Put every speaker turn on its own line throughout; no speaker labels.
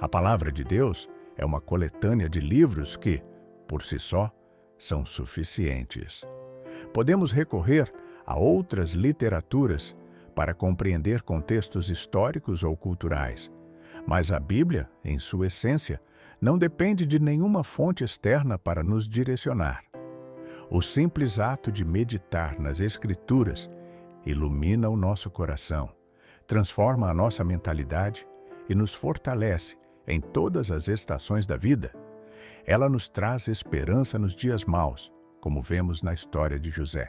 A palavra de Deus é uma coletânea de livros que, por si só, são suficientes. Podemos recorrer a outras literaturas para compreender contextos históricos ou culturais, mas a Bíblia, em sua essência, não depende de nenhuma fonte externa para nos direcionar. O simples ato de meditar nas Escrituras ilumina o nosso coração, transforma a nossa mentalidade e nos fortalece em todas as estações da vida. Ela nos traz esperança nos dias maus, como vemos na história de José,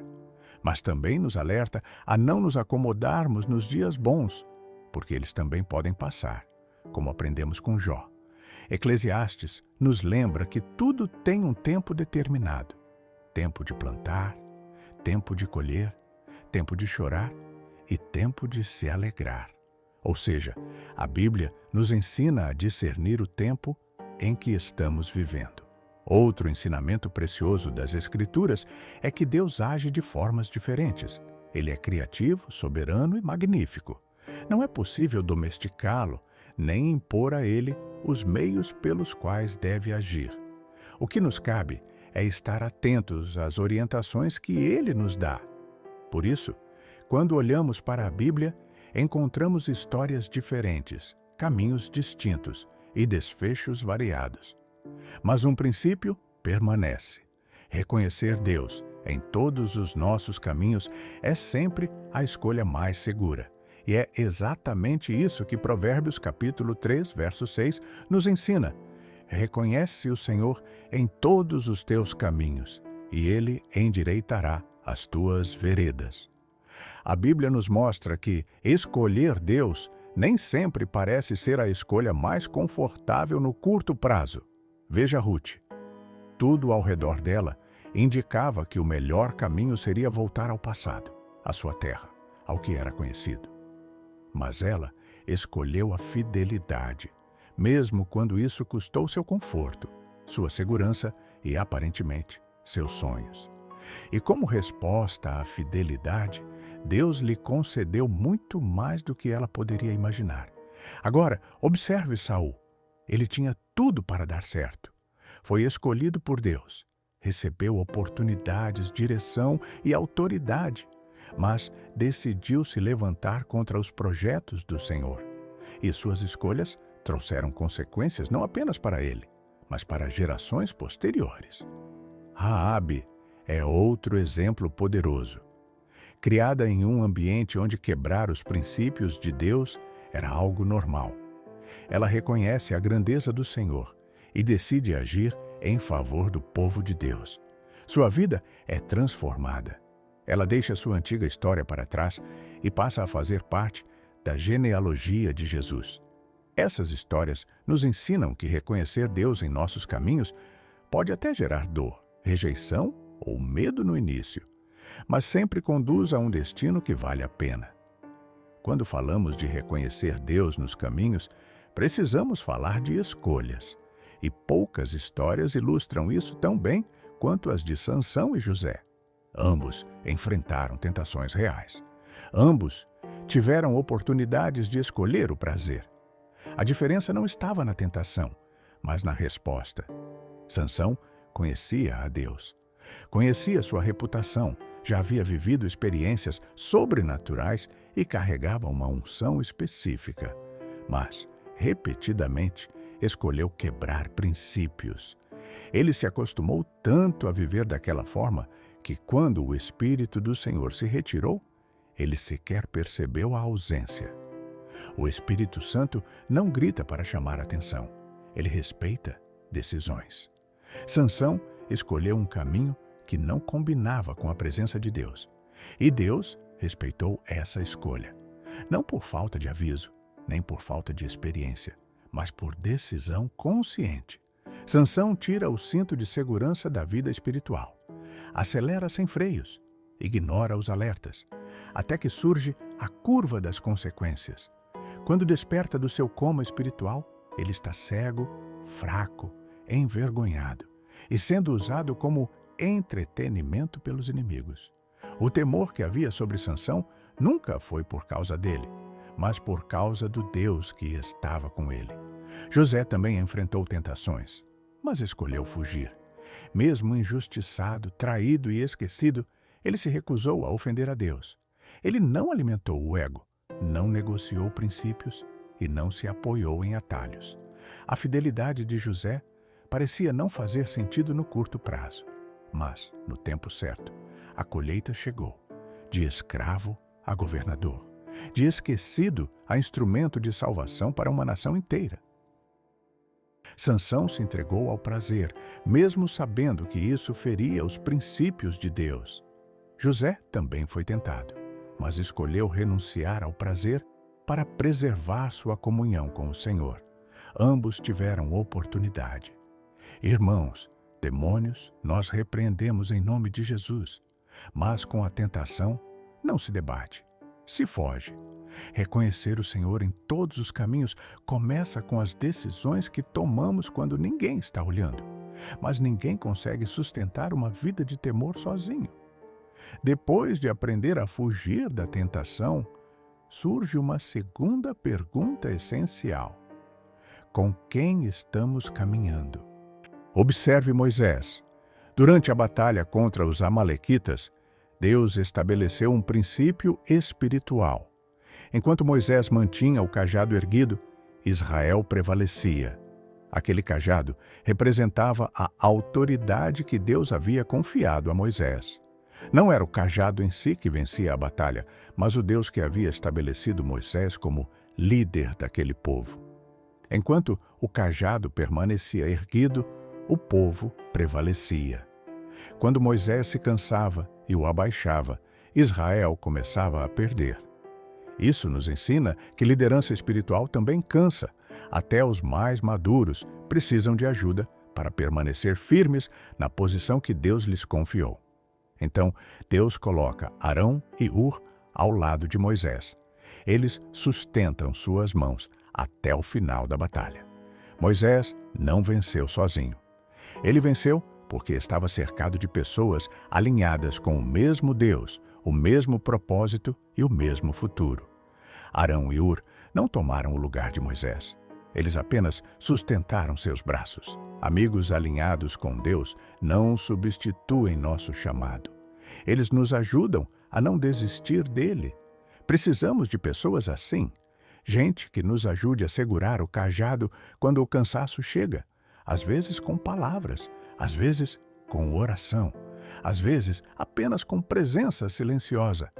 mas também nos alerta a não nos acomodarmos nos dias bons, porque eles também podem passar, como aprendemos com Jó. Eclesiastes nos lembra que tudo tem um tempo determinado: tempo de plantar, tempo de colher, tempo de chorar e tempo de se alegrar. Ou seja, a Bíblia nos ensina a discernir o tempo em que estamos vivendo. Outro ensinamento precioso das Escrituras é que Deus age de formas diferentes. Ele é criativo, soberano e magnífico. Não é possível domesticá-lo, nem impor a ele os meios pelos quais deve agir. O que nos cabe é estar atentos às orientações que ele nos dá. Por isso, quando olhamos para a Bíblia, encontramos histórias diferentes, caminhos distintos e desfechos variados. Mas um princípio permanece: reconhecer Deus em todos os nossos caminhos é sempre a escolha mais segura. E é exatamente isso que Provérbios capítulo 3, verso 6 nos ensina. Reconhece o Senhor em todos os teus caminhos, e Ele endireitará as tuas veredas. A Bíblia nos mostra que escolher Deus nem sempre parece ser a escolha mais confortável no curto prazo. Veja Ruth. Tudo ao redor dela indicava que o melhor caminho seria voltar ao passado, à sua terra, ao que era conhecido. Mas ela escolheu a fidelidade, mesmo quando isso custou seu conforto, sua segurança e, aparentemente, seus sonhos. E como resposta à fidelidade, Deus lhe concedeu muito mais do que ela poderia imaginar. Agora, observe Saul. Ele tinha tudo para dar certo. Foi escolhido por Deus, recebeu oportunidades, direção e autoridade, mas decidiu se levantar contra os projetos do Senhor. E suas escolhas trouxeram consequências não apenas para ele, mas para gerações posteriores. Raabe é outro exemplo poderoso. Criada em um ambiente onde quebrar os princípios de Deus era algo normal. Ela reconhece a grandeza do Senhor e decide agir em favor do povo de Deus. Sua vida é transformada. Ela deixa sua antiga história para trás e passa a fazer parte da genealogia de Jesus. Essas histórias nos ensinam que reconhecer Deus em nossos caminhos pode até gerar dor, rejeição ou medo no início, mas sempre conduz a um destino que vale a pena. Quando falamos de reconhecer Deus nos caminhos, precisamos falar de escolhas, e poucas histórias ilustram isso tão bem quanto as de Sansão e José. Ambos enfrentaram tentações reais. Ambos tiveram oportunidades de escolher o prazer. A diferença não estava na tentação, mas na resposta. Sansão conhecia a Deus, conhecia sua reputação, já havia vivido experiências sobrenaturais e carregava uma unção específica, mas, repetidamente, escolheu quebrar princípios. Ele se acostumou tanto a viver daquela forma que, quando o Espírito do Senhor se retirou, ele sequer percebeu a ausência. O Espírito Santo não grita para chamar atenção. Ele respeita decisões. Sansão escolheu um caminho que não combinava com a presença de Deus. E Deus respeitou essa escolha. Não por falta de aviso, nem por falta de experiência, mas por decisão consciente. Sansão tira o cinto de segurança da vida espiritual. Acelera sem freios, ignora os alertas, até que surge a curva das consequências. Quando desperta do seu coma espiritual, ele está cego, fraco, envergonhado e sendo usado como entretenimento pelos inimigos. O temor que havia sobre Sansão nunca foi por causa dele, mas por causa do Deus que estava com ele. José também enfrentou tentações, mas escolheu fugir. Mesmo injustiçado, traído e esquecido, ele se recusou a ofender a Deus. Ele não alimentou o ego, não negociou princípios e não se apoiou em atalhos. A fidelidade de José parecia não fazer sentido no curto prazo, mas, no tempo certo, a colheita chegou, de escravo a governador, de esquecido a instrumento de salvação para uma nação inteira. Sansão se entregou ao prazer, mesmo sabendo que isso feria os princípios de Deus. José também foi tentado, mas escolheu renunciar ao prazer para preservar sua comunhão com o Senhor. Ambos tiveram oportunidade. Irmãos, demônios nós repreendemos em nome de Jesus, mas com a tentação não se debate, se foge. Reconhecer o Senhor em todos os caminhos começa com as decisões que tomamos quando ninguém está olhando. Mas ninguém consegue sustentar uma vida de temor sozinho. Depois de aprender a fugir da tentação, surge uma segunda pergunta essencial: com quem estamos caminhando? Observe Moisés. Durante a batalha contra os amalequitas, Deus estabeleceu um princípio espiritual. Enquanto Moisés mantinha o cajado erguido, Israel prevalecia. Aquele cajado representava a autoridade que Deus havia confiado a Moisés. Não era o cajado em si que vencia a batalha, mas o Deus que havia estabelecido Moisés como líder daquele povo. Enquanto o cajado permanecia erguido, o povo prevalecia. Quando Moisés se cansava e o abaixava, Israel começava a perder. Isso nos ensina que liderança espiritual também cansa. Até os mais maduros precisam de ajuda para permanecer firmes na posição que Deus lhes confiou. Então, Deus coloca Arão e Hur ao lado de Moisés. Eles sustentam suas mãos até o final da batalha. Moisés não venceu sozinho. Ele venceu porque estava cercado de pessoas alinhadas com o mesmo Deus, o mesmo propósito e o mesmo futuro. Arão e Hur não tomaram o lugar de Moisés. Eles apenas sustentaram seus braços. Amigos alinhados com Deus não substituem nosso chamado. Eles nos ajudam a não desistir dele. Precisamos de pessoas assim. Gente que nos ajude a segurar o cajado quando o cansaço chega. Às vezes com palavras, às vezes com oração, às vezes apenas com presença silenciosa.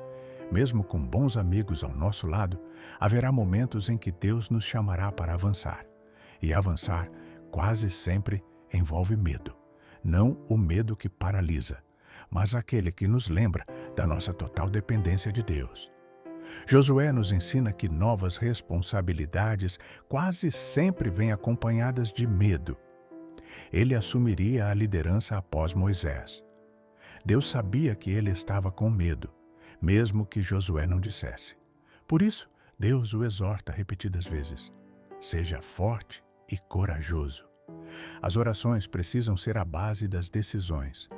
Mesmo com bons amigos ao nosso lado, haverá momentos em que Deus nos chamará para avançar. E avançar quase sempre envolve medo. Não o medo que paralisa, mas aquele que nos lembra da nossa total dependência de Deus. Josué nos ensina que novas responsabilidades quase sempre vêm acompanhadas de medo. Ele assumiria a liderança após Moisés. Deus sabia que ele estava com medo, mesmo que Josué não dissesse. Por isso, Deus o exorta repetidas vezes: seja forte e corajoso. As orações precisam ser a base das decisões,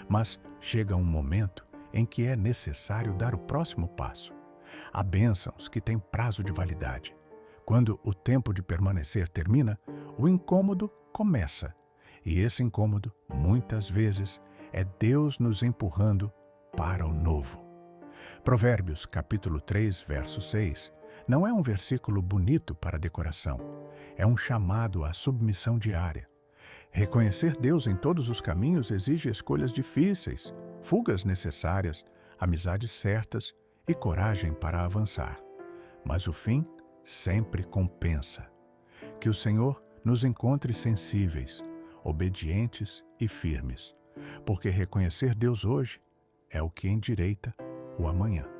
mas chega um momento em que é necessário dar o próximo passo. Há bênçãos que têm prazo de validade. Quando o tempo de permanecer termina, o incômodo começa. E esse incômodo, muitas vezes, é Deus nos empurrando para o novo. Provérbios, capítulo 3, verso 6, não é um versículo bonito para decoração. É um chamado à submissão diária. Reconhecer Deus em todos os caminhos exige escolhas difíceis, fugas necessárias, amizades certas e coragem para avançar. Mas o fim sempre compensa. Que o Senhor nos encontre sensíveis, obedientes e firmes, porque reconhecer Deus hoje é o que endireita o amanhã.